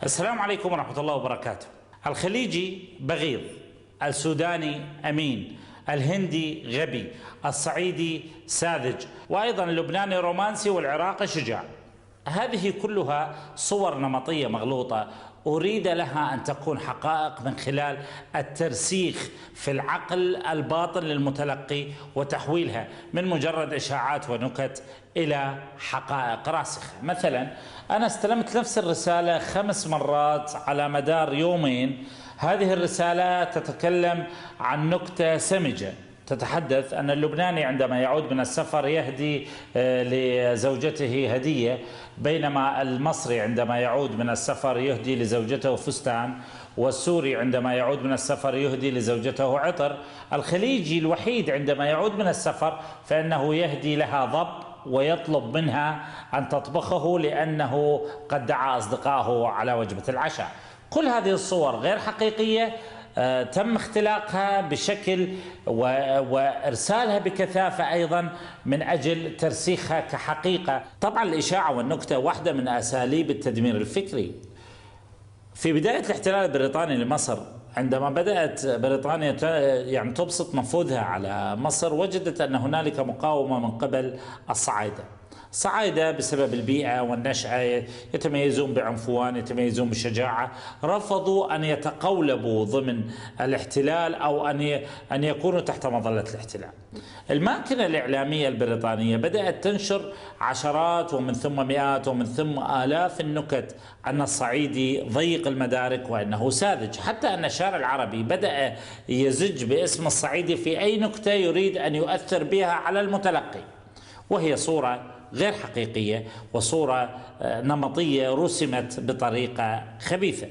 السلام عليكم ورحمة الله وبركاته. الخليجي بغيض، السوداني أمين، الهندي غبي، الصعيدي ساذج، وأيضا اللبناني رومانسي، والعراقي شجاع. هذه كلها صور نمطية مغلوطة أريد لها أن تكون حقائق من خلال الترسيخ في العقل الباطن للمتلقي وتحويلها من مجرد إشاعات ونكت إلى حقائق راسخة. مثلا أنا استلمت نفس الرسالة 5 مرات على مدار يومين. هذه الرسالة تتكلم عن نكتة سمجة، تتحدث أن اللبناني عندما يعود من السفر يهدي لزوجته هدية، بينما المصري عندما يعود من السفر يهدي لزوجته فستان، والسوري عندما يعود من السفر يهدي لزوجته عطر. الخليجي الوحيد عندما يعود من السفر فإنه يهدي لها ضب ويطلب منها أن تطبخه لأنه قد دعا أصدقائه على وجبة العشاء. كل هذه الصور غير حقيقية، تم اختلاقها بشكل وإرسالها بكثافة أيضا من أجل ترسيخها كحقيقة. طبعا الإشاعة والنكتة واحدة من أساليب التدمير الفكري. في بداية الاحتلال البريطاني لمصر، عندما بدأت بريطانيا تبسط نفوذها على مصر، وجدت أن هنالك مقاومة من قبل الصعايدة. الصعايدة بسبب البيئة والنشأة يتميزون بعنفوان، يتميزون بشجاعة، رفضوا أن يتقولبوا ضمن الاحتلال أو أن يكونوا تحت مظلة الاحتلال. الماكينة الإعلامية البريطانية بدأت تنشر عشرات ومن ثم مئات ومن ثم آلاف النكت أن الصعيدي ضيق المدارك وأنه ساذج، حتى أن الشارع العربي بدأ يزج باسم الصعيدي في أي نكتة يريد أن يؤثر بها على المتلقي، وهي صورة غير حقيقية وصورة نمطية رسمت بطريقة خبيثة.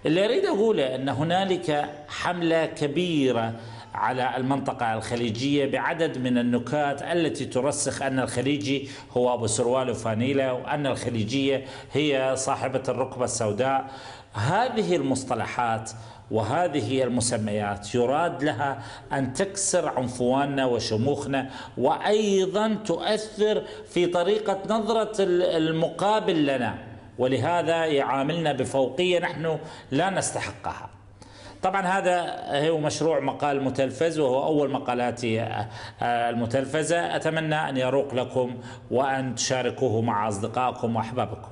اللي أريد أقوله أن هنالك حملة كبيرة على المنطقة الخليجية بعدد من النكات التي ترسخ أن الخليجي هو أبو سروال وفانيلة، وأن الخليجية هي صاحبة الركبة السوداء. هذه المصطلحات وهذه المسميات يراد لها أن تكسر عنفواننا وشموخنا، وأيضا تؤثر في طريقة نظرة المقابل لنا، ولهذا يعاملنا بفوقية نحن لا نستحقها. طبعا هذا هو مشروع مقال متلفز، وهو أول مقالاتي المتلفزة. أتمنى أن يروق لكم وأن تشاركوه مع أصدقائكم وأحبابكم.